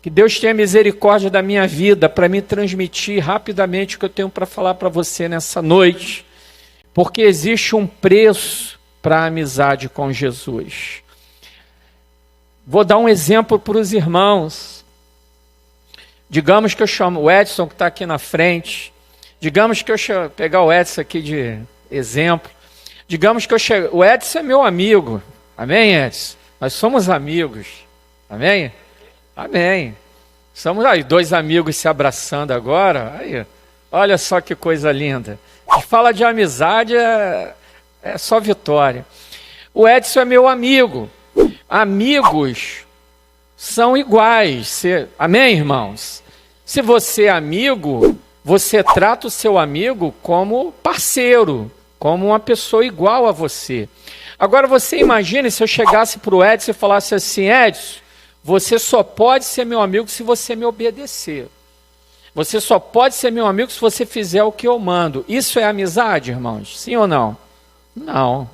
Que Deus tenha misericórdia da minha vida para me transmitir rapidamente o que eu tenho para falar para você nessa noite. Porque existe um preço para a amizade com Jesus. Vou dar um exemplo para os irmãos. Digamos que eu chamo o Edson, que está aqui na frente. Digamos que eu pegar o Edson aqui de exemplo. Digamos que o Edson é meu amigo. Amém, Edson? Nós somos amigos. Amém? Amém. Somos aí 2 amigos se abraçando agora. Aí, olha só que coisa linda. A gente fala de amizade, é só vitória. O Edson é meu amigo. Amigos são iguais. Amém, irmãos? Se você é amigo, você trata o seu amigo como parceiro, como uma pessoa igual a você. Agora você imagine se eu chegasse para o Edson e falasse assim: Edson, você só pode ser meu amigo se você me obedecer. Você só pode ser meu amigo se você fizer o que eu mando. Isso é amizade, irmãos? Sim ou não? Não.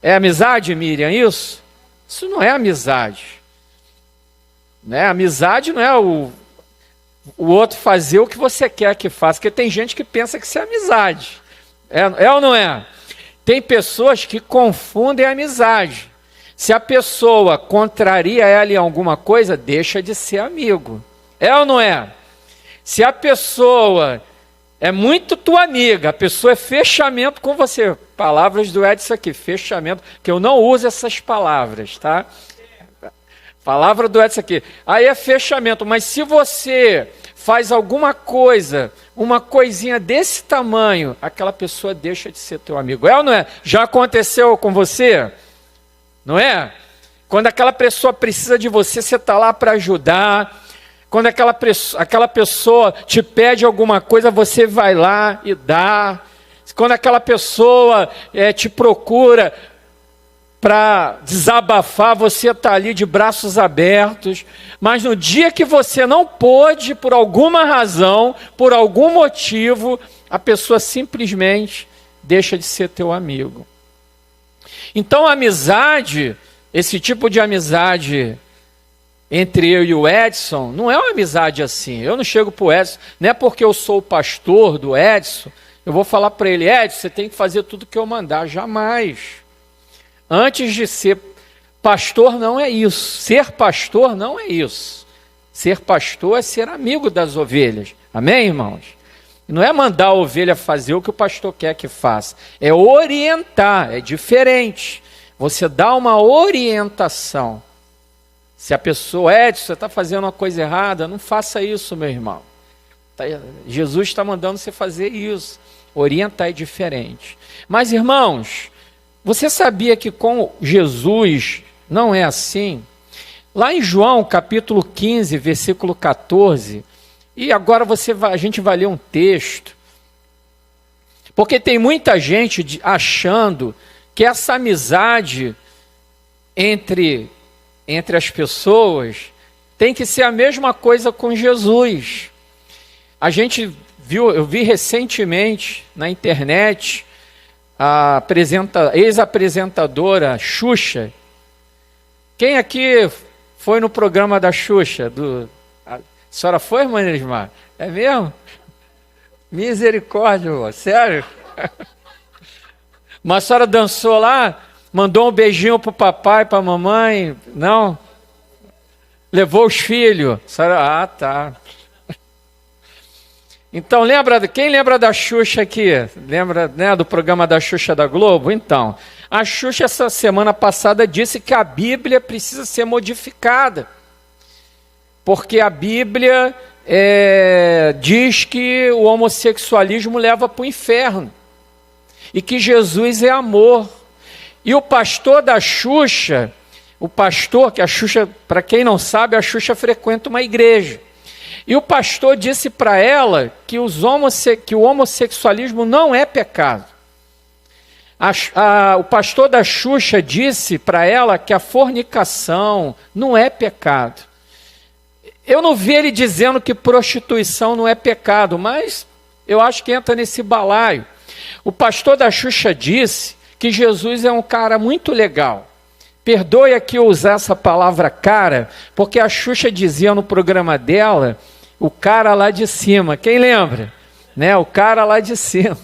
É amizade, Miriam, isso? Isso não é amizade. Né? Amizade não é o outro fazer o que você quer que faça, porque tem gente que pensa que isso é amizade. É ou não é? Tem pessoas que confundem a amizade. Se a pessoa contraria ela em alguma coisa, deixa de ser amigo. É ou não é? Se a pessoa é muito tua amiga, a pessoa é fechamento com você. Palavras do Edson aqui, fechamento, que eu não uso essas palavras, tá? Palavra do Edson aqui. Aí é fechamento, mas se você faz alguma coisa, uma coisinha desse tamanho, aquela pessoa deixa de ser teu amigo. É ou não é? Já aconteceu com você? Não é? Quando aquela pessoa precisa de você, você está lá para ajudar. Quando aquela pessoa te pede alguma coisa, você vai lá e dá. Quando aquela pessoa te procura para desabafar, você está ali de braços abertos. Mas no dia que você não pôde, por alguma razão, por algum motivo, a pessoa simplesmente deixa de ser teu amigo. Então a amizade, esse tipo de amizade entre eu e o Edson, não é uma amizade assim. Eu não chego para o Edson, não é porque eu sou o pastor do Edson, eu vou falar para ele: Edson, você tem que fazer tudo que eu mandar. Jamais. Antes de ser pastor não é isso. Ser pastor não é isso. Ser pastor é ser amigo das ovelhas. Amém, irmãos? Não é mandar a ovelha fazer o que o pastor quer que faça. É orientar, é diferente. Você dá uma orientação. Se a pessoa, Edson, você está fazendo uma coisa errada, não faça isso, meu irmão. Jesus está mandando você fazer isso. Orientar é diferente. Mas, irmãos, você sabia que com Jesus não é assim? Lá em João, capítulo 15, versículo 14, e agora a gente vai ler um texto, porque tem muita gente achando que essa amizade entre as pessoas tem que ser a mesma coisa com Jesus. Eu vi recentemente na internet a ex-apresentadora Xuxa. Quem aqui foi no programa da Xuxa? A senhora foi, irmã Elismar? É mesmo? Misericórdia, irmão. Sério? Mas a senhora dançou lá? Mandou um beijinho pro papai, pra mamãe? Não? Levou os filhos? A senhora, tá. Então, quem lembra da Xuxa aqui? Lembra, né, do programa da Xuxa da Globo? Então, a Xuxa essa semana passada disse que a Bíblia precisa ser modificada. Porque a Bíblia diz que o homossexualismo leva para o inferno. E que Jesus é amor. E o pastor da Xuxa, que a Xuxa, para quem não sabe, a Xuxa frequenta uma igreja. E o pastor disse para ela que o homossexualismo não é pecado. O pastor da Xuxa disse para ela que a fornicação não é pecado. Eu não vi ele dizendo que prostituição não é pecado, mas eu acho que entra nesse balaio. O pastor da Xuxa disse que Jesus é um cara muito legal, Perdoe aqui eu usar essa palavra cara, porque a Xuxa dizia no programa dela, o cara lá de cima. Quem lembra? Né? O cara lá de cima.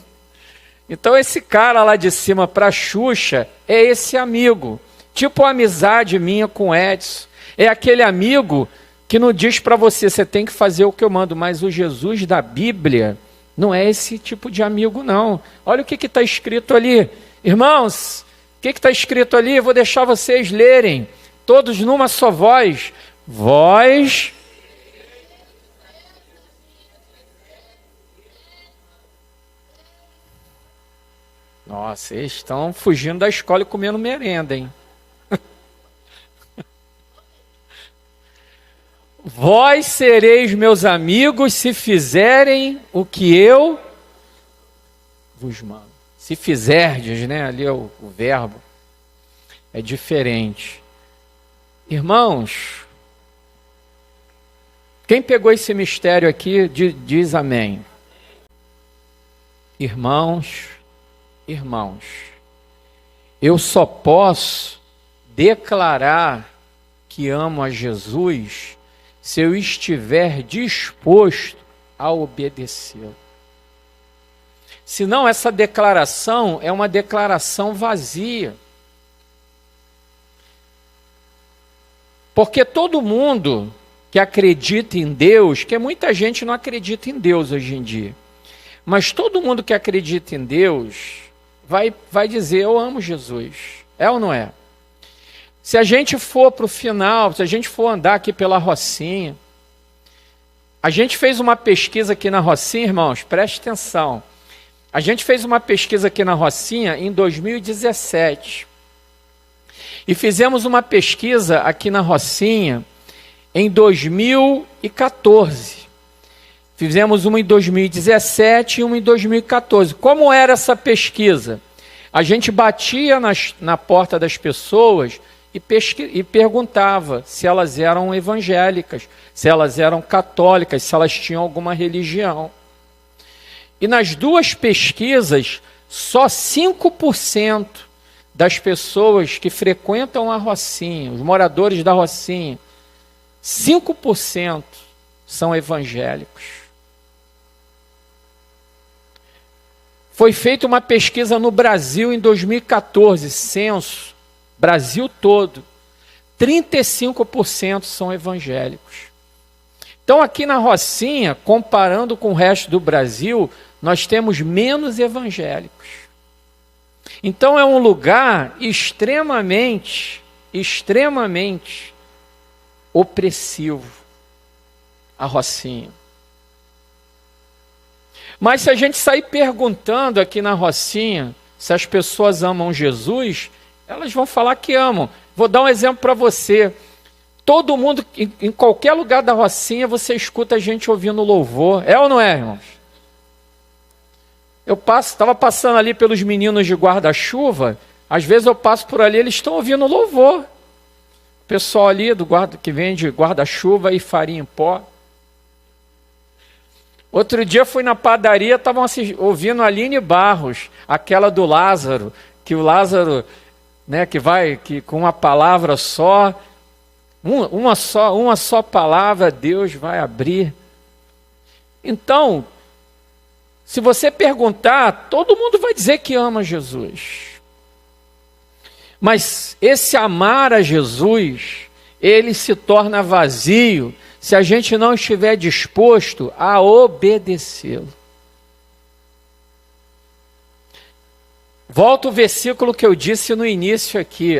Então esse cara lá de cima para a Xuxa é esse amigo. Tipo a amizade minha com o Edson. É aquele amigo que não diz para você, você tem que fazer o que eu mando. Mas o Jesus da Bíblia não é esse tipo de amigo, não. Olha o que está escrito ali. Irmãos, o que está escrito ali? Eu vou deixar vocês lerem. Todos numa só voz. Vós... Nossa, eles estão fugindo da escola e comendo merenda, hein? Vós sereis meus amigos se fizerem o que eu vos mando. Se fizerdes, né? Ali é o verbo. É diferente. Irmãos, quem pegou esse mistério aqui, diz amém. Irmãos, eu só posso declarar que amo a Jesus se eu estiver disposto a obedecê-lo. Senão essa declaração é uma declaração vazia. Porque todo mundo que acredita em Deus, que muita gente não acredita em Deus hoje em dia, mas todo mundo que acredita em Deus vai dizer, eu amo Jesus. É ou não é? Se a gente for para o final, se a gente for andar aqui pela Rocinha, a gente fez uma pesquisa aqui na Rocinha, irmãos, preste atenção. A gente fez uma pesquisa aqui na Rocinha em 2017. E fizemos uma pesquisa aqui na Rocinha em 2014. Fizemos uma em 2017 e uma em 2014. Como era essa pesquisa? A gente batia na porta das pessoas e perguntava se elas eram evangélicas, se elas eram católicas, se elas tinham alguma religião. E nas duas pesquisas, só 5% das pessoas que frequentam a Rocinha, os moradores da Rocinha, 5% são evangélicos. Foi feita uma pesquisa no Brasil em 2014, censo, Brasil todo, 35% são evangélicos. Então aqui na Rocinha, comparando com o resto do Brasil, nós temos menos evangélicos. Então é um lugar extremamente opressivo, a Rocinha. Mas se a gente sair perguntando aqui na Rocinha se as pessoas amam Jesus, elas vão falar que amam. Vou dar um exemplo para você. Todo mundo, em qualquer lugar da Rocinha, você escuta a gente ouvindo louvor. É ou não é, irmãos? Eu estava passando ali pelos meninos de guarda-chuva, às vezes eu passo por ali, eles estão ouvindo louvor. O pessoal ali que vende guarda-chuva e farinha em pó. Outro dia fui na padaria, estavam ouvindo a Aline Barros, aquela do Lázaro, que o Lázaro, né, que com uma palavra só, uma só palavra, Deus vai abrir. Então, se você perguntar, todo mundo vai dizer que ama Jesus. Mas esse amar a Jesus, ele se torna vazio se a gente não estiver disposto a obedecê-lo. Volta o versículo que eu disse no início aqui,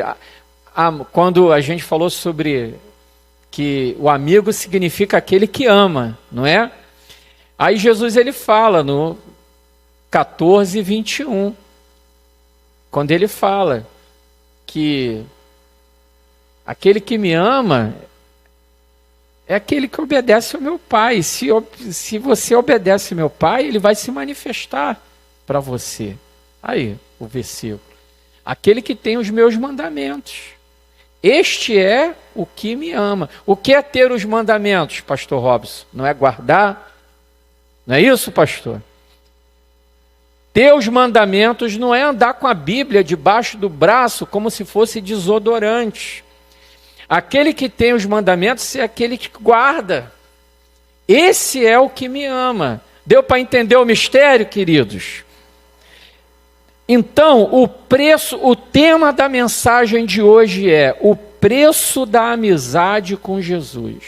quando a gente falou sobre que o amigo significa aquele que ama, não é? Aí Jesus ele fala no 14, 21, quando ele fala que aquele que me ama é aquele que obedece ao meu Pai. Se você obedece ao meu Pai, ele vai se manifestar para você. Aí, o versículo. Aquele que tem os meus mandamentos. Este é o que me ama. O que é ter os mandamentos, pastor Robson? Não é guardar? Não é isso, pastor? Ter os mandamentos não é andar com a Bíblia debaixo do braço como se fosse desodorante. Aquele que tem os mandamentos é aquele que guarda. Esse é o que me ama. Deu para entender o mistério, queridos? Então, o tema da mensagem de hoje é o preço da amizade com Jesus.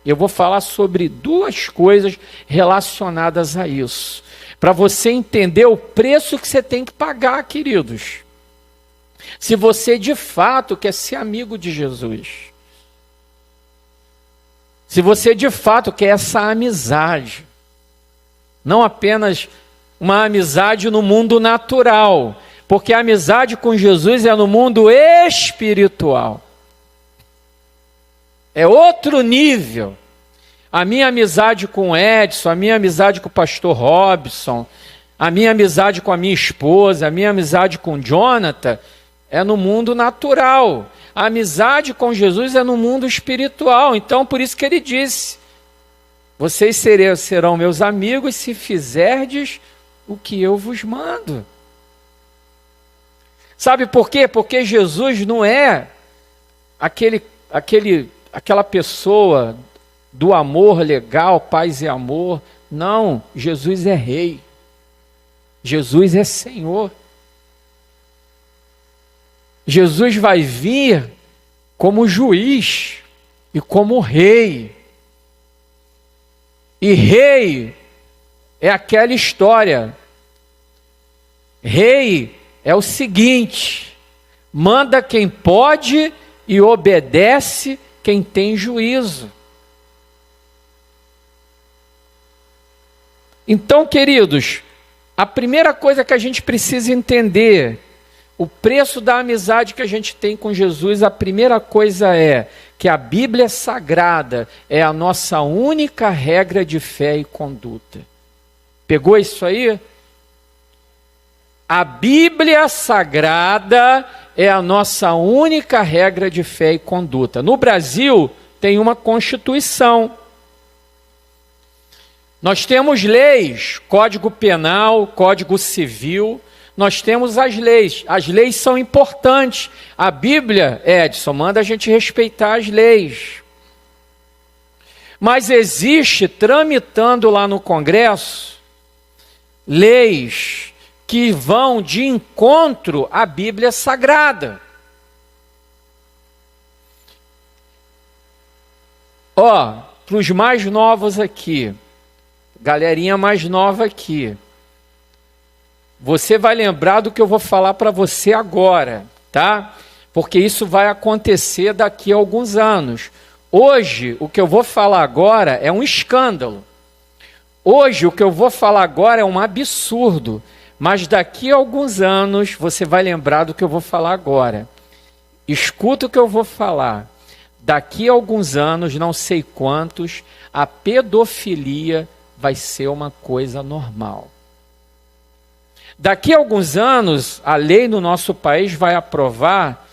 Eu vou falar sobre duas coisas relacionadas a isso, para você entender o preço que você tem que pagar, queridos. Se você de fato quer ser amigo de Jesus. Se você de fato quer essa amizade. Não apenas uma amizade no mundo natural, porque a amizade com Jesus é no mundo espiritual. É outro nível. A minha amizade com o Edson, a minha amizade com o pastor Robson, a minha amizade com a minha esposa, a minha amizade com o Jonathan, é no mundo natural. A amizade com Jesus é no mundo espiritual. Então, por isso que ele disse, vocês serão meus amigos se fizerdes o que eu vos mando. Sabe por quê? Porque Jesus não é aquela pessoa do amor legal, paz e amor. Não, Jesus é rei. Jesus é Senhor. Jesus vai vir como juiz e como rei. E rei é aquela história. Rei é o seguinte: manda quem pode e obedece quem tem juízo. Então, queridos, a primeira coisa que a gente precisa entender, o preço da amizade que a gente tem com Jesus, a primeira coisa é que a Bíblia Sagrada é a nossa única regra de fé e conduta. Pegou isso aí? A Bíblia Sagrada é a nossa única regra de fé e conduta. No Brasil, tem uma Constituição. Nós temos leis, Código Penal, Código Civil, nós temos as leis. As leis são importantes. A Bíblia, Edson, manda a gente respeitar as leis. Mas existe, tramitando lá no Congresso, leis que vão de encontro à Bíblia Sagrada. Ó, para os mais novos aqui, galerinha mais nova aqui, você vai lembrar do que eu vou falar para você agora, tá? Porque isso vai acontecer daqui a alguns anos. Hoje, o que eu vou falar agora é um escândalo. Hoje, o que eu vou falar agora é um absurdo. Mas daqui a alguns anos, você vai lembrar do que eu vou falar agora. Escuta o que eu vou falar. Daqui a alguns anos, não sei quantos, a pedofilia vai ser uma coisa normal. Daqui a alguns anos, a lei no nosso país vai aprovar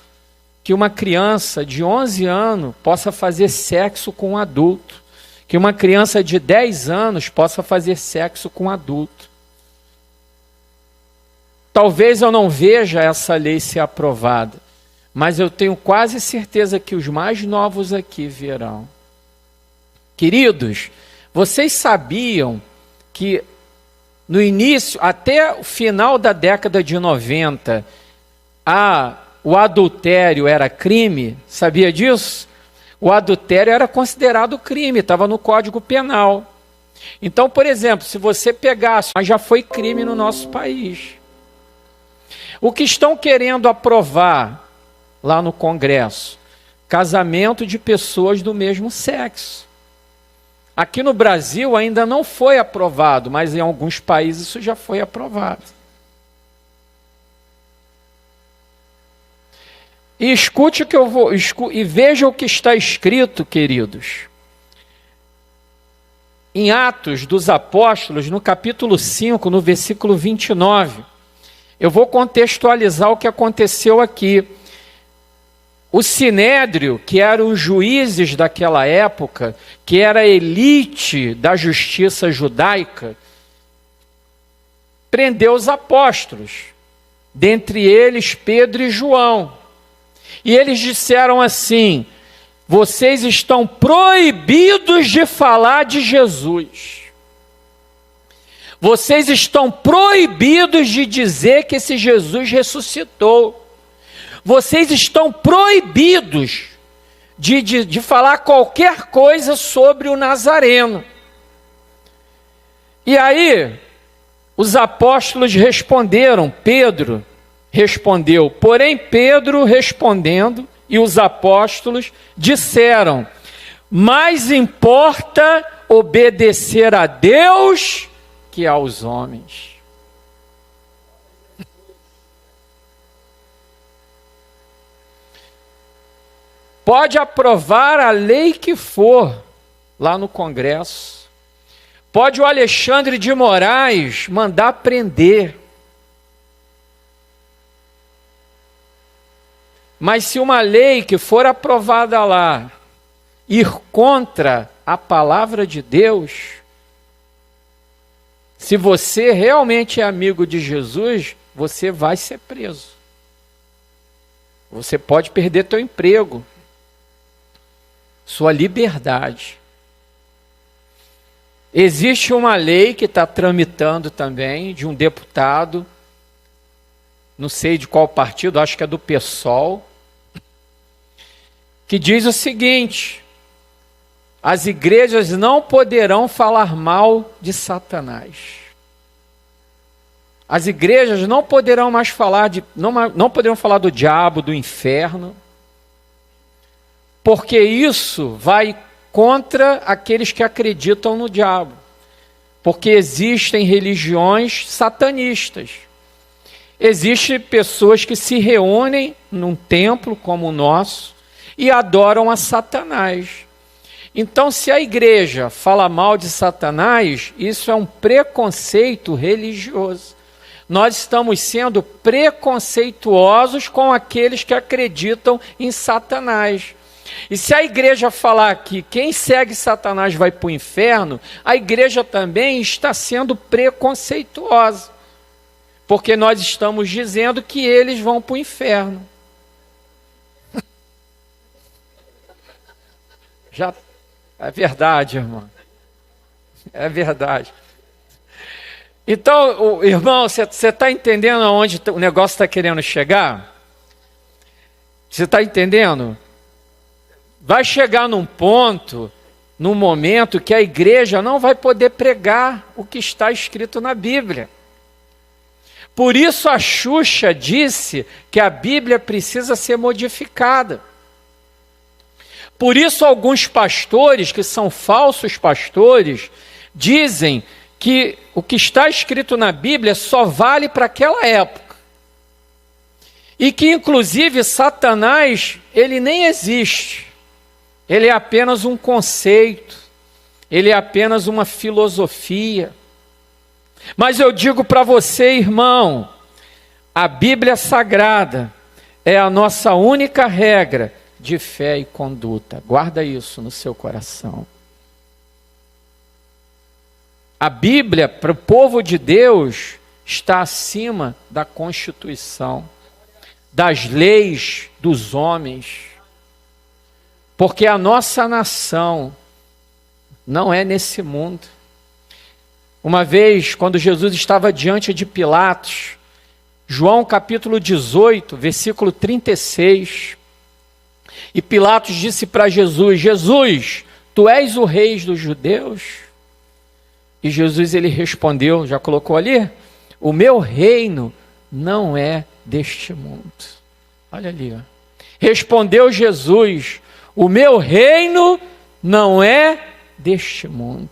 que uma criança de 11 anos possa fazer sexo com um adulto, que uma criança de 10 anos possa fazer sexo com um adulto. Talvez eu não veja essa lei ser aprovada, mas eu tenho quase certeza que os mais novos aqui verão. Queridos, vocês sabiam que no início, até o final da década de 90, o adultério era crime? Sabia disso? O adultério era considerado crime, estava no Código Penal. Então, por exemplo, se você pegasse, mas já foi crime no nosso país. O que estão querendo aprovar lá no Congresso? Casamento de pessoas do mesmo sexo. Aqui no Brasil ainda não foi aprovado, mas em alguns países isso já foi aprovado. E escute o que eu vou, e veja o que está escrito, queridos. Em Atos dos Apóstolos, no capítulo 5, no versículo 29, eu vou contextualizar o que aconteceu aqui. O Sinédrio, que eram os juízes daquela época, que era a elite da justiça judaica, prendeu os apóstolos, dentre eles Pedro e João. E eles disseram assim: vocês estão proibidos de falar de Jesus. Vocês estão proibidos de dizer que esse Jesus ressuscitou. Vocês estão proibidos de falar qualquer coisa sobre o Nazareno. E aí, os apóstolos responderam, Pedro respondeu, porém Pedro respondendo, e os apóstolos disseram: mais importa obedecer a Deus que aos homens. Pode aprovar a lei que for lá no Congresso. Pode o Alexandre de Moraes mandar prender. Mas se uma lei que for aprovada lá ir contra a palavra de Deus, se você realmente é amigo de Jesus, você vai ser preso. Você pode perder teu emprego, sua liberdade. Existe uma lei que está tramitando também, de um deputado, não sei de qual partido, acho que é do PSOL, que diz o seguinte: as igrejas não poderão falar mal de Satanás. As igrejas não poderão mais falar não poderão falar do diabo, do inferno, porque isso vai contra aqueles que acreditam no diabo. Porque existem religiões satanistas. Existem pessoas que se reúnem num templo como o nosso e adoram a Satanás. Então, se a igreja fala mal de Satanás, isso é um preconceito religioso. Nós estamos sendo preconceituosos com aqueles que acreditam em Satanás. E se a igreja falar que quem segue Satanás vai para o inferno, a igreja também está sendo preconceituosa. Porque nós estamos dizendo que eles vão para o inferno. Já é verdade, irmão. É verdade. Então, irmão, você está entendendo aonde o negócio está querendo chegar? Você está entendendo? Vai chegar num ponto, num momento, que a igreja não vai poder pregar o que está escrito na Bíblia. Por isso a Xuxa disse que a Bíblia precisa ser modificada. Por isso alguns pastores, que são falsos pastores, dizem que o que está escrito na Bíblia só vale para aquela época. E que inclusive Satanás, ele nem existe. Ele é apenas um conceito, ele é apenas uma filosofia. Mas eu digo para você, irmão, a Bíblia Sagrada é a nossa única regra de fé e conduta. Guarda isso no seu coração. A Bíblia, para o povo de Deus, está acima da Constituição, das leis dos homens. Porque a nossa nação não é nesse mundo. Uma vez, quando Jesus estava diante de Pilatos, João capítulo 18, versículo 36, e Pilatos disse para Jesus: Jesus, tu és o rei dos judeus? E Jesus, ele respondeu, já colocou ali? O meu reino não é deste mundo. Olha ali, ó. Respondeu Jesus: o meu reino não é deste mundo.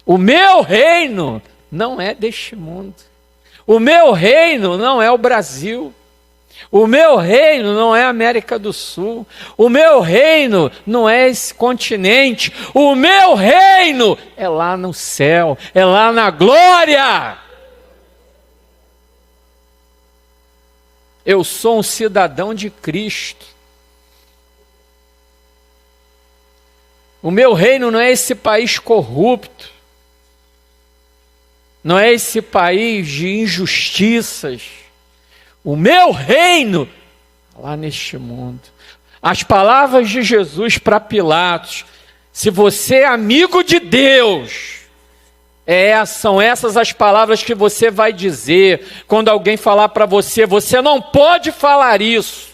O meu reino não é deste mundo. O meu reino não é o Brasil. O meu reino não é a América do Sul. O meu reino não é esse continente. O meu reino é lá no céu, é lá na glória. Eu sou um cidadão de Cristo. O meu reino não é esse país corrupto. não é esse país de injustiças. O meu reino lá neste mundo. As palavras de Jesus para Pilatos: se você é amigo de Deus, são essas as palavras que você vai dizer quando alguém falar para você: você não pode falar isso.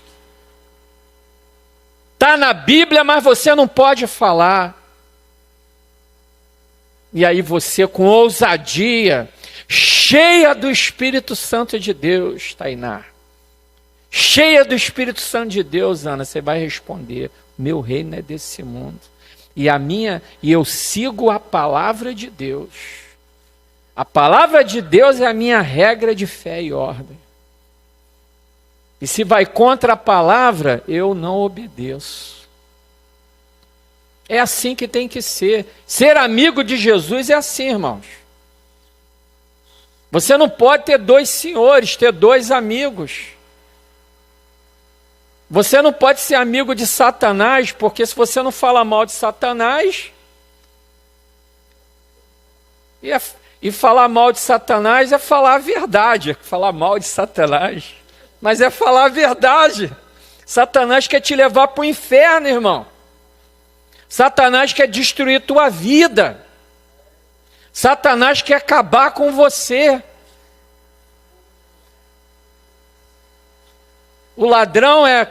Está na Bíblia, mas você não pode falar. E aí você, com ousadia, cheia do Espírito Santo de Deus, Tainá, cheia do Espírito Santo de Deus, Ana, você vai responder: meu reino é desse mundo. E eu sigo a palavra de Deus. A palavra de Deus é a minha regra de fé e ordem. E se vai contra a palavra, eu não obedeço. É assim que tem que ser. Ser amigo de Jesus é assim, irmãos. Você não pode ter dois senhores, ter dois amigos. Você não pode ser amigo de Satanás, porque se você não fala mal de Satanás, e falar mal de Satanás é falar a verdade. Falar mal de Satanás, mas é falar a verdade. Satanás quer te levar para o inferno, irmão. Satanás quer destruir tua vida. Satanás quer acabar com você.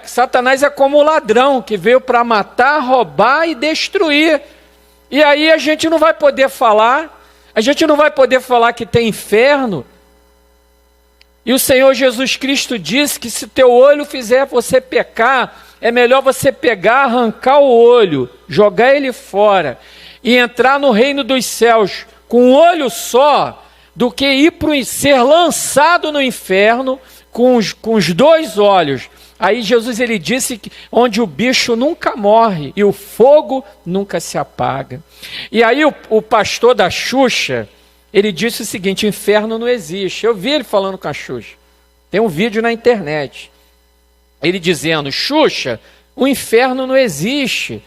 Satanás é como o ladrão que veio para matar, roubar e destruir. E aí a gente não vai poder falar, que tem inferno. E o Senhor Jesus Cristo disse que se teu olho fizer você pecar, é melhor você pegar, arrancar o olho, jogar ele fora e entrar no reino dos céus com um olho só, do que ser lançado no inferno com os dois olhos. Aí Jesus ele disse que onde o bicho nunca morre e o fogo nunca se apaga. E aí o pastor da Xuxa, ele disse o seguinte: inferno não existe. Eu vi ele falando com a Xuxa. Tem um vídeo na internet. Ele dizendo: Xuxa, o inferno não existe.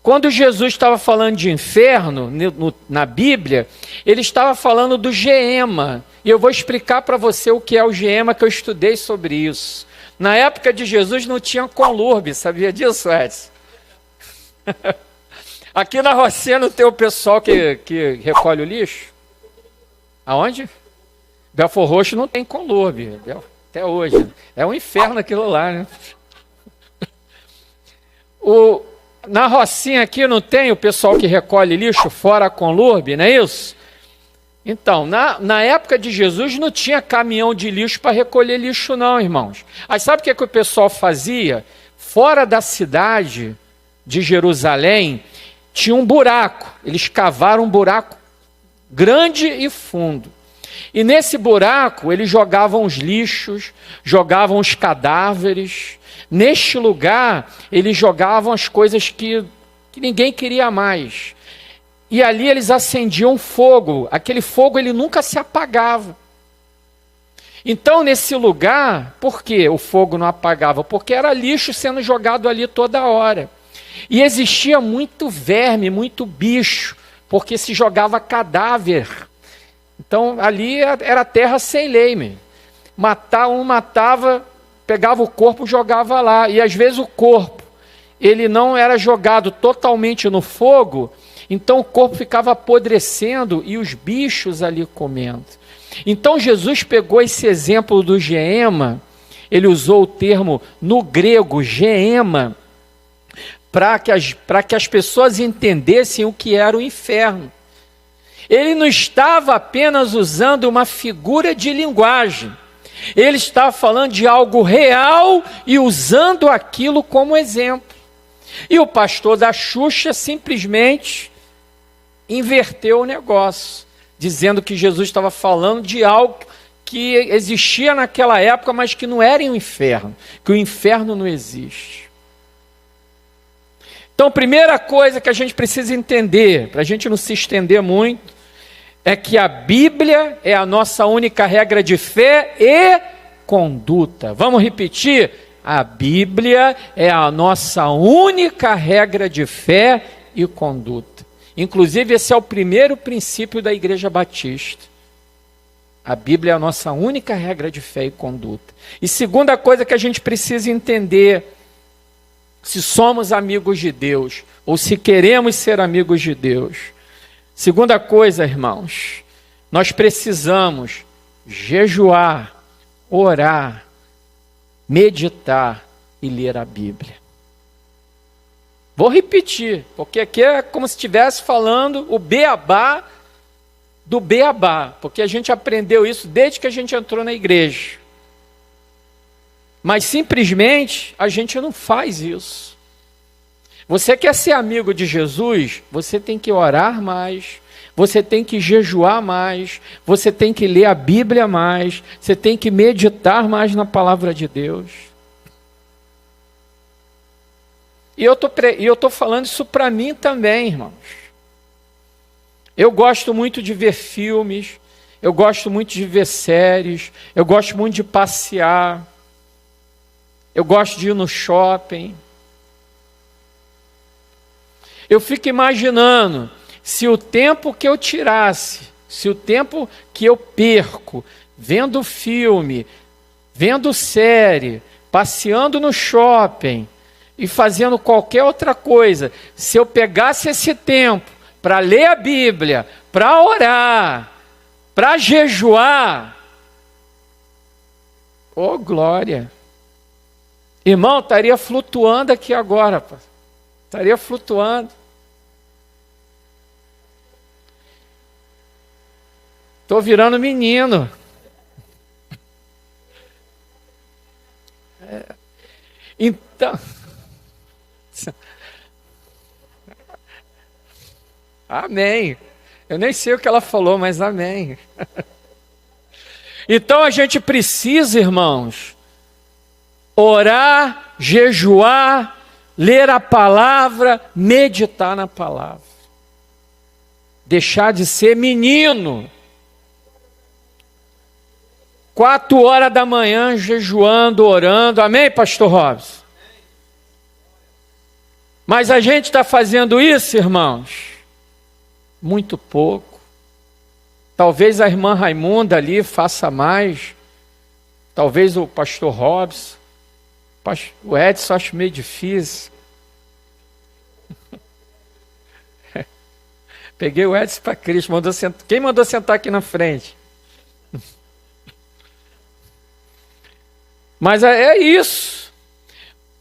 Quando Jesus estava falando de inferno na Bíblia, ele estava falando do geema. E eu vou explicar para você o que é o geema, que eu estudei sobre isso. Na época de Jesus não tinha conlurbes, sabia disso, Edson? Aqui na Rocinha não tem o pessoal que recolhe o lixo? Aonde? Belfor Roxo não tem conlurbes, até hoje. É um inferno aquilo lá, né? Na Rocinha aqui não tem o pessoal que recolhe lixo fora a conlurbe, não é isso? Então, na época de Jesus não tinha caminhão de lixo para recolher lixo não, irmãos. Aí sabe o que o pessoal fazia? Fora da cidade de Jerusalém, tinha um buraco. Eles cavaram um buraco grande e fundo. E nesse buraco, eles jogavam os lixos, jogavam os cadáveres. Neste lugar, eles jogavam as coisas que ninguém queria mais. E ali eles acendiam fogo. Aquele fogo ele nunca se apagava. Então, nesse lugar, por que o fogo não apagava? Porque era lixo sendo jogado ali toda hora. E existia muito verme, muito bicho, porque se jogava cadáver. Então, ali era terra sem lei, mesmo. Matava, pegava o corpo e jogava lá. E às vezes o corpo, ele não era jogado totalmente no fogo, então o corpo ficava apodrecendo e os bichos ali comendo. Então Jesus pegou esse exemplo do geema, ele usou o termo no grego, geema, para que as pessoas entendessem o que era o inferno. Ele não estava apenas usando uma figura de linguagem, ele estava falando de algo real e usando aquilo como exemplo. E o pastor da Xuxa simplesmente inverteu o negócio, dizendo que Jesus estava falando de algo que existia naquela época, mas que não era um inferno, que o inferno não existe. Então, primeira coisa que a gente precisa entender, para a gente não se estender muito, é que a Bíblia é a nossa única regra de fé e conduta. Vamos repetir? A Bíblia é a nossa única regra de fé e conduta. Inclusive, esse é o primeiro princípio da Igreja Batista. A Bíblia é a nossa única regra de fé e conduta. E segunda coisa que a gente precisa entender, se somos amigos de Deus, ou se queremos ser amigos de Deus. Segunda coisa, irmãos, nós precisamos jejuar, orar, meditar e ler a Bíblia. Vou repetir, porque aqui é como se estivesse falando o beabá do beabá, porque a gente aprendeu isso desde que a gente entrou na igreja. Mas simplesmente a gente não faz isso. Você quer ser amigo de Jesus? Você tem que orar mais, você tem que jejuar mais, você tem que ler a Bíblia mais, você tem que meditar mais na palavra de Deus. E eu estou falando isso para mim também, irmãos. Eu gosto muito de ver filmes, eu gosto muito de ver séries, eu gosto muito de passear, eu gosto de ir no shopping. Eu fico imaginando, se o tempo que eu tirasse, se o tempo que eu perco vendo filme, vendo série, passeando no shopping e fazendo qualquer outra coisa, se eu pegasse esse tempo para ler a Bíblia, para orar, para jejuar, oh glória! Irmão, estaria flutuando aqui agora, pá. Estaria flutuando. Estou virando menino. Então... Amém. Eu nem sei o que ela falou, mas amém. Então a gente precisa, irmãos, orar, jejuar, ler a palavra, meditar na palavra. Deixar de ser menino. 4 horas da manhã jejuando, orando. Amém, pastor Robson? Mas a gente está fazendo isso, irmãos? Muito pouco. Talvez a irmã Raimunda ali faça mais. Talvez o pastor Robson. O Edson acho meio difícil. Peguei o Edson para Cristo. Quem mandou sentar aqui na frente? Mas é isso.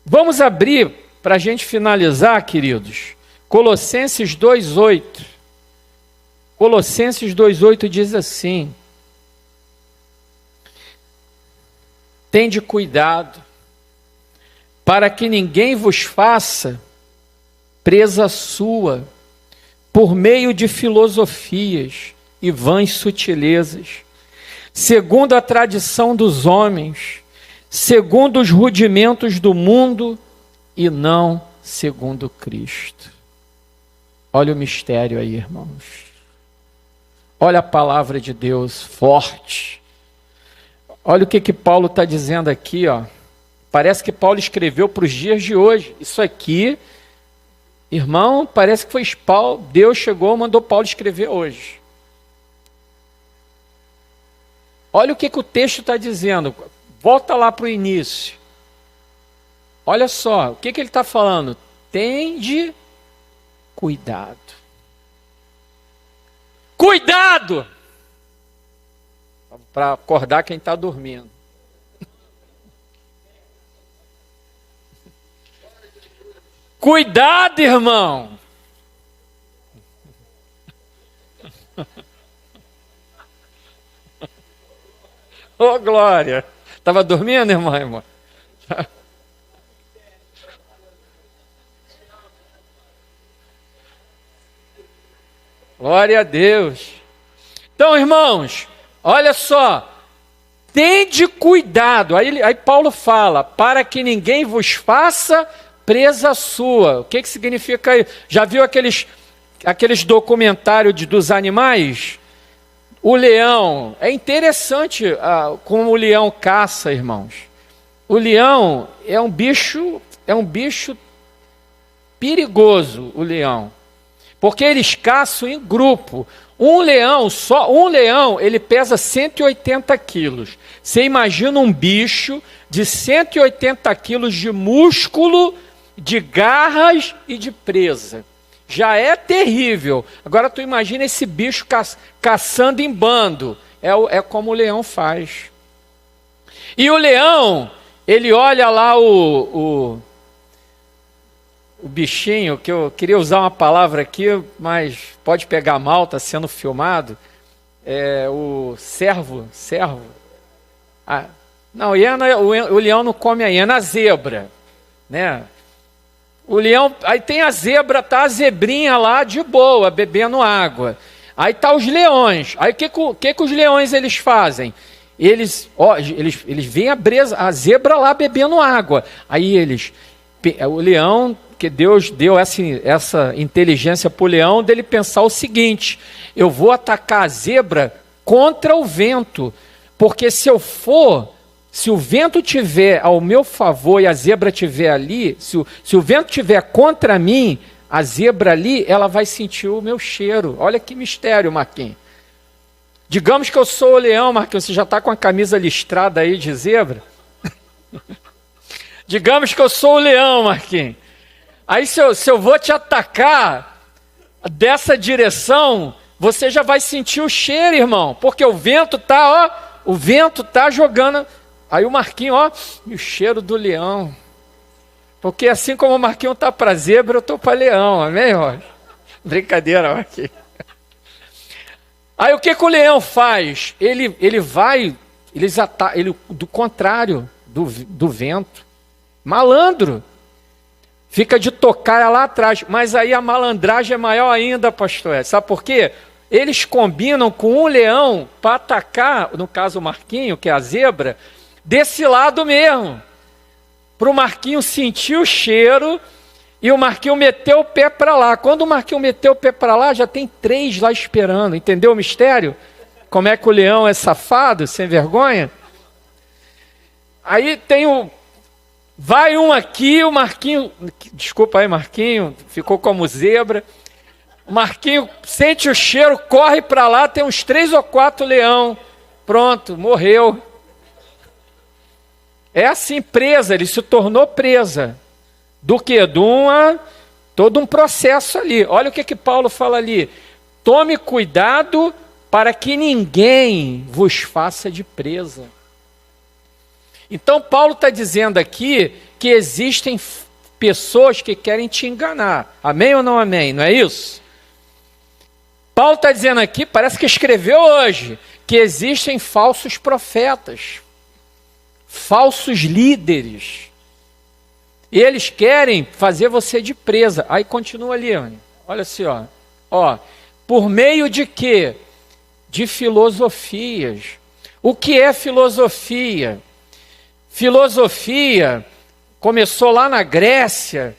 Vamos abrir para a gente finalizar, queridos. Colossenses 2:8. Colossenses 2:8 diz assim: tende cuidado, para que ninguém vos faça presa sua, por meio de filosofias e vãs sutilezas, segundo a tradição dos homens, segundo os rudimentos do mundo, e não segundo Cristo. Olha o mistério aí, irmãos. Olha a palavra de Deus forte. Olha o que Paulo está dizendo aqui, ó. Parece que Paulo escreveu para os dias de hoje. Isso aqui, irmão, parece que foi Paulo. Deus chegou e mandou Paulo escrever hoje. Olha o que o texto está dizendo. Volta lá para o início. Olha só, o que ele está falando? Tende cuidado. Cuidado! Para acordar quem está dormindo. Cuidado, irmão! Ô, glória! Estava dormindo, irmão? Glória a Deus. Então, irmãos, olha só. Tende cuidado. Aí Paulo fala, para que ninguém vos faça presa sua. O que significa isso? Já viu aqueles documentários dos animais? O leão, é interessante como o leão caça, irmãos. O leão é um bicho perigoso, o leão. Porque eles caçam em grupo. Só um leão, ele pesa 180 quilos. Você imagina um bicho de 180 quilos de músculo, de garras e de presa. Já é terrível. Agora tu imagina esse bicho caçando em bando. É como o leão faz. E o leão, ele olha lá o bichinho, que eu queria usar uma palavra aqui, mas pode pegar mal, está sendo filmado. O cervo. Não, o leão não come a hiena, a zebra, né? O leão, aí tem a zebra, tá a zebrinha lá de boa, bebendo água. Aí tá os leões. Aí o que os leões eles fazem? Eles veem a zebra lá bebendo água. Aí o leão, que Deus deu essa inteligência para o leão, dele pensar o seguinte: eu vou atacar a zebra contra o vento, porque se o vento tiver ao meu favor e a zebra tiver ali, se o vento tiver contra mim, a zebra ali, ela vai sentir o meu cheiro. Olha que mistério, Marquinhos. Digamos que eu sou o leão, Marquinhos, você já está com a camisa listrada aí de zebra? Digamos que eu sou o leão, Marquinhos. Aí se eu vou te atacar dessa direção, você já vai sentir o cheiro, irmão, porque o vento tá jogando. Aí o Marquinhos, o cheiro do leão. Porque assim como o Marquinhos tá para zebra, eu tô para leão, amém, Roger? Brincadeira, Marquinhos. Aí o que o leão faz? Ele do contrário do vento. Malandro. Fica de tocar lá atrás. Mas aí a malandragem é maior ainda, pastor Ed. Sabe por quê? Eles combinam com um leão para atacar, no caso o Marquinho, que é a zebra, desse lado mesmo. Para o Marquinho sentir o cheiro e o Marquinho meter o pé para lá. Quando o Marquinho meteu o pé para lá, já tem 3 lá esperando. Entendeu o mistério? Como é que o leão é safado, sem vergonha? Aí tem vai um aqui, o Marquinho... Desculpa aí, Marquinho, ficou como zebra. O Marquinho sente o cheiro, corre para lá, tem uns 3 ou 4 leão. Pronto, morreu. É assim, presa, ele se tornou presa. Do que? Todo um processo ali. Olha o que Paulo fala ali. Tome cuidado para que ninguém vos faça de presa. Então Paulo está dizendo aqui que existem pessoas que querem te enganar. Amém ou não amém? Não é isso? Paulo está dizendo aqui, parece que escreveu hoje, que existem falsos profetas, falsos líderes. E eles querem fazer você de presa. Aí continua ali, olha assim, por meio de quê? De filosofias. O que é filosofia? Filosofia começou lá na Grécia.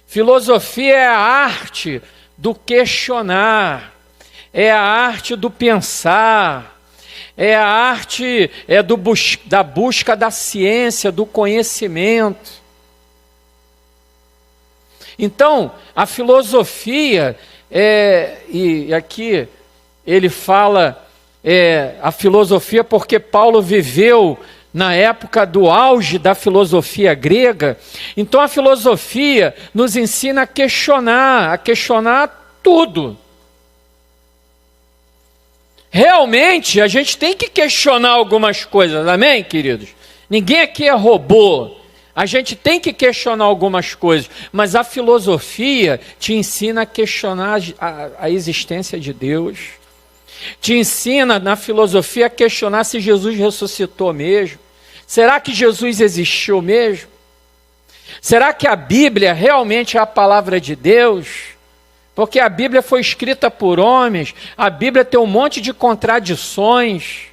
Filosofia é a arte do questionar, é a arte do pensar, é a arte da busca da ciência, do conhecimento. Então, a filosofia, e aqui ele fala a filosofia porque Paulo viveu na época do auge da filosofia grega. Então a filosofia nos ensina a questionar tudo. Realmente a gente tem que questionar algumas coisas, amém, queridos? Ninguém aqui é robô. A gente tem que questionar algumas coisas, mas a filosofia te ensina a questionar a existência de Deus. Te ensina na filosofia a questionar se Jesus ressuscitou mesmo. Será que Jesus existiu mesmo? Será que a Bíblia realmente é a palavra de Deus? Porque a Bíblia foi escrita por homens, a Bíblia tem um monte de contradições.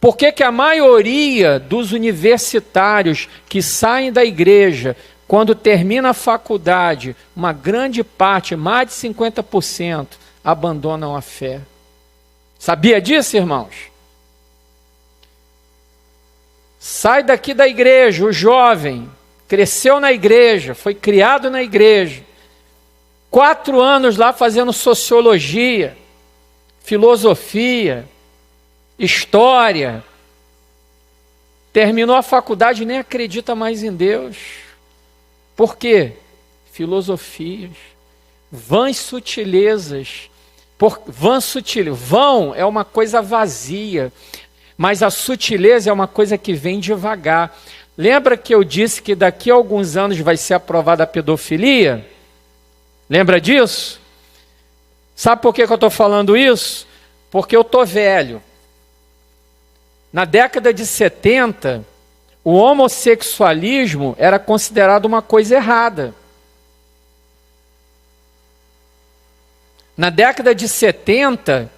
Por que a maioria dos universitários que saem da igreja, quando termina a faculdade, uma grande parte, mais de 50%, abandonam a fé? Sabia disso, irmãos? Sai daqui da igreja, o jovem cresceu na igreja, foi criado na igreja. 4 anos lá fazendo sociologia, filosofia, história. Terminou a faculdade e nem acredita mais em Deus. Por quê? Filosofias, vãs sutilezas. Vão é uma coisa vazia, mas a sutileza é uma coisa que vem devagar. Lembra que eu disse que daqui a alguns anos vai ser aprovada a pedofilia? Lembra disso? Sabe por que eu estou falando isso? Porque eu estou velho. Na década de 70, o homossexualismo era considerado uma coisa errada. Na década de 70,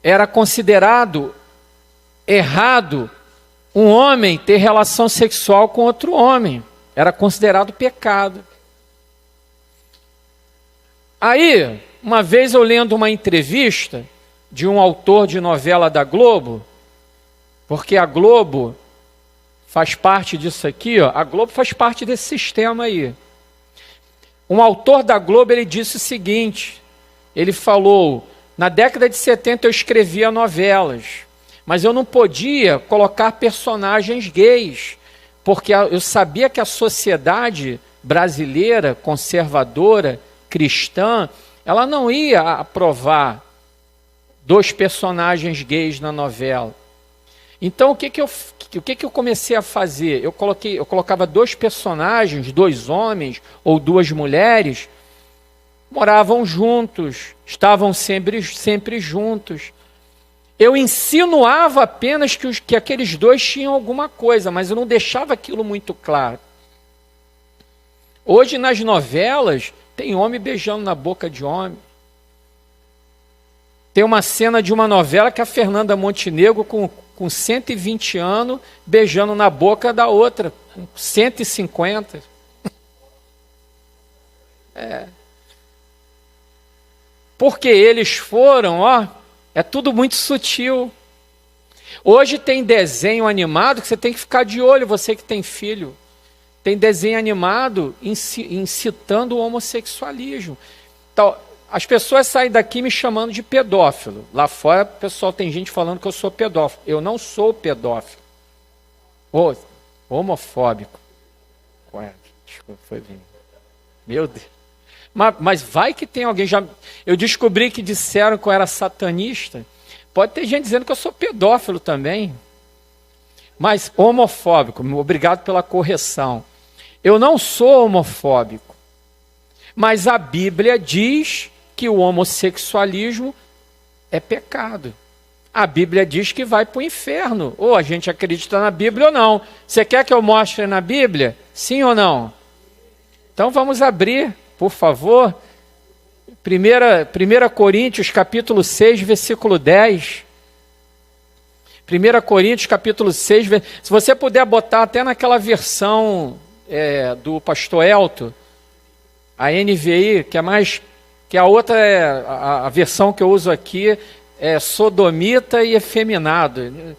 era considerado errado um homem ter relação sexual com outro homem. Era considerado pecado. Aí, uma vez eu lendo uma entrevista de um autor de novela da Globo, porque a Globo faz parte disso aqui, ó, a Globo faz parte desse sistema aí. Um autor da Globo, ele disse o seguinte, ele falou, na década de 70 eu escrevia novelas, mas eu não podia colocar personagens gays, porque eu sabia que a sociedade brasileira, conservadora, cristã, ela não ia aprovar 2 personagens gays na novela. Então o que eu comecei a fazer? Eu colocava 2 personagens, 2 homens ou 2 mulheres, moravam juntos, estavam sempre juntos. Eu insinuava apenas que aqueles 2 tinham alguma coisa, mas eu não deixava aquilo muito claro. Hoje nas novelas tem homem beijando na boca de homem. Tem uma cena de uma novela que a Fernanda Montenegro, com 120 anos, beijando na boca da outra, com 150. Porque eles foram, é tudo muito sutil. Hoje tem desenho animado que você tem que ficar de olho, você que tem filho. Tem desenho animado incitando o homossexualismo. Então, as pessoas saem daqui me chamando de pedófilo. Lá fora, pessoal, tem gente falando que eu sou pedófilo. Eu não sou pedófilo. Homofóbico. Desculpa, foi bem. Meu Deus. Mas vai que tem alguém já... Eu descobri que disseram que eu era satanista. Pode ter gente dizendo que eu sou pedófilo também. Mas homofóbico, obrigado pela correção. Eu não sou homofóbico. Mas a Bíblia diz que o homossexualismo é pecado. A Bíblia diz que vai para o inferno. Ou a gente acredita na Bíblia ou não. Você quer que eu mostre na Bíblia? Sim ou não? Então vamos abrir, por favor. 1 Coríntios, capítulo 6, versículo 10. 1 Coríntios, capítulo 6. Se você puder botar até naquela versão do pastor Elton, a NVI, que a outra a versão que eu uso aqui é sodomita e efeminado.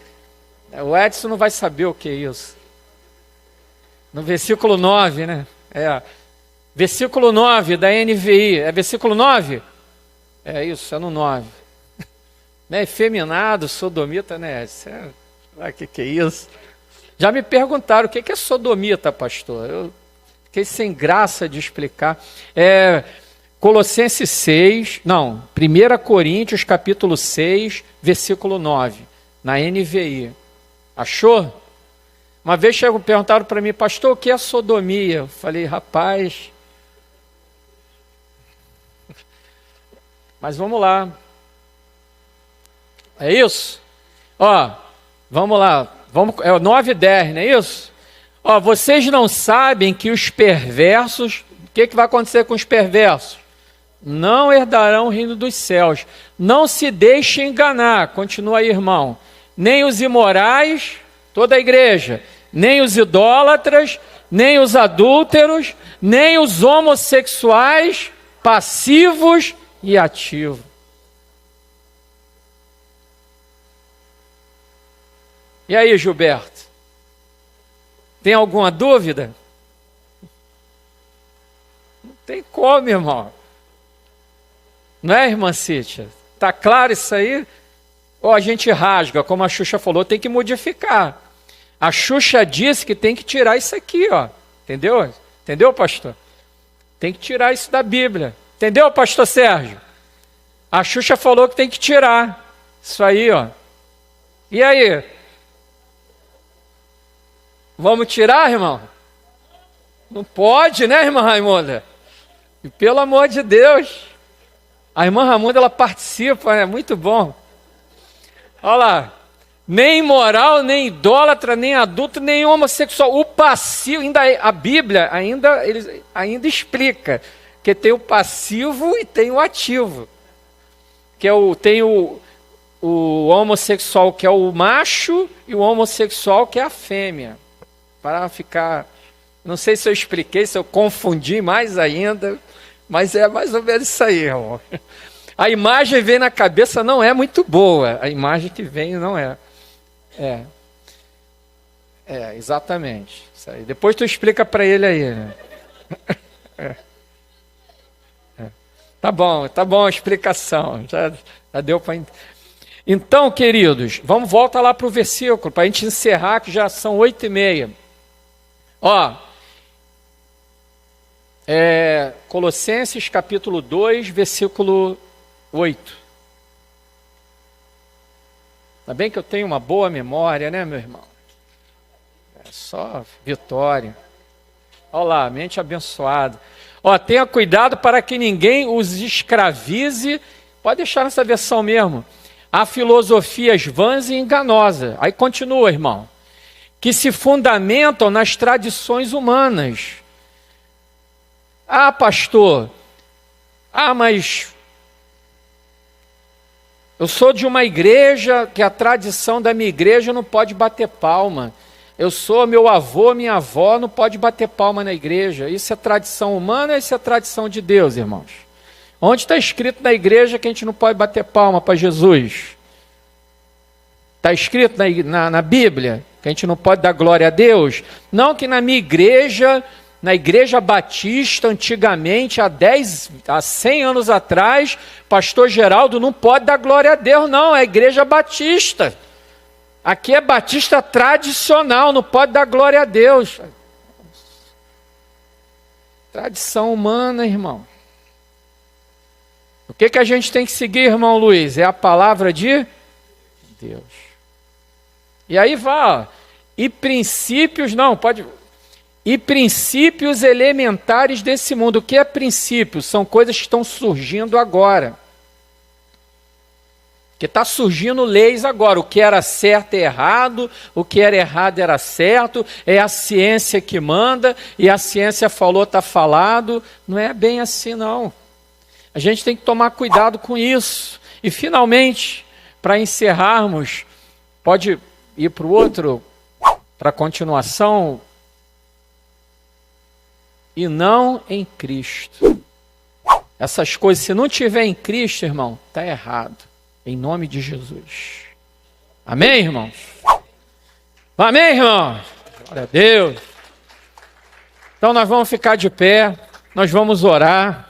O Edson não vai saber o que é isso. No versículo 9, né? Versículo 9 da NVI. É versículo 9? É isso, é no 9. Né? Efeminado, sodomita, né? O que é isso? Já me perguntaram o que é sodomita, pastor. Eu fiquei sem graça de explicar. Colossenses 6, 1 Coríntios, capítulo 6, versículo 9, na NVI. Achou? Uma vez perguntaram para mim, pastor, o que é sodomia? Eu falei, rapaz... Mas vamos lá. É isso? Vamos lá. É o 9 e 10, não é isso? Vocês não sabem que os perversos... O que vai acontecer com os perversos? Não herdarão o reino dos céus. Não se deixe enganar. Continua aí, irmão. Nem os imorais, toda a igreja, nem os idólatras, nem os adúlteros, nem os homossexuais, passivos e ativos. E aí, Gilberto? Tem alguma dúvida? Tem como, irmão. Não é, irmã Cíntia? Tá claro isso aí? Ou a gente rasga, como a Xuxa falou, tem que modificar. A Xuxa disse que tem que tirar isso aqui, ó. Entendeu? Entendeu, pastor? Tem que tirar isso da Bíblia. Entendeu, pastor Sérgio? A Xuxa falou que tem que tirar isso aí, ó. E aí? Vamos tirar, irmão? Não pode, né, irmã Raimunda? E pelo amor de Deus. A irmã Raimunda, ela participa, é muito bom. Olha lá. Nem imoral, nem idólatra, nem adulto, nem homossexual. O passivo, a Bíblia ainda explica que tem o passivo e tem o ativo. Tem o homossexual que é o macho e o homossexual que é a fêmea. Para ficar... Não sei se eu expliquei, se eu confundi mais ainda, mas é mais ou menos isso aí, irmão. A imagem vem na cabeça, não é muito boa. A imagem que vem não é. Exatamente. Isso aí. Depois tu explica para ele aí, né? Tá bom a explicação. Já deu para entender. Então, queridos, volta lá para o versículo, para a gente encerrar, que já são 8h30. Colossenses capítulo 2, versículo 8. Ainda bem que eu tenho uma boa memória, né, meu irmão? É só vitória. Olha lá, mente abençoada. Tenha cuidado para que ninguém os escravize, pode deixar nessa versão mesmo, a filosofias vãs e enganosas. Aí continua, irmão. Que se fundamentam nas tradições humanas. Pastor, mas eu sou de uma igreja que a tradição da minha igreja não pode bater palma. Meu avô, minha avó não pode bater palma na igreja. Isso é tradição humana, isso é tradição de Deus, irmãos. Onde está escrito na igreja que a gente não pode bater palma para Jesus? Está escrito na Bíblia que a gente não pode dar glória a Deus? Não que na minha igreja, na igreja batista, antigamente, há 100 anos atrás, pastor Geraldo não pode dar glória a Deus, não, é igreja batista. Aqui é batista tradicional, não pode dar glória a Deus. Tradição humana, irmão. O que a gente tem que seguir, irmão Luiz? É a palavra de Deus. E aí e princípios, e princípios elementares desse mundo. O que é princípio? São coisas que estão surgindo agora. Que está surgindo leis agora. O que era certo é errado, o que era errado era certo, é a ciência que manda, e a ciência falou, está falado. Não é bem assim, não. A gente tem que tomar cuidado com isso. E, finalmente, para encerrarmos, pode ir para o outro, para a continuação. E não em Cristo. Essas coisas, se não tiver em Cristo, irmão, está errado. Em nome de Jesus. Amém, irmão? Amém, irmão? Glória a Deus. Então nós vamos ficar de pé, nós vamos orar.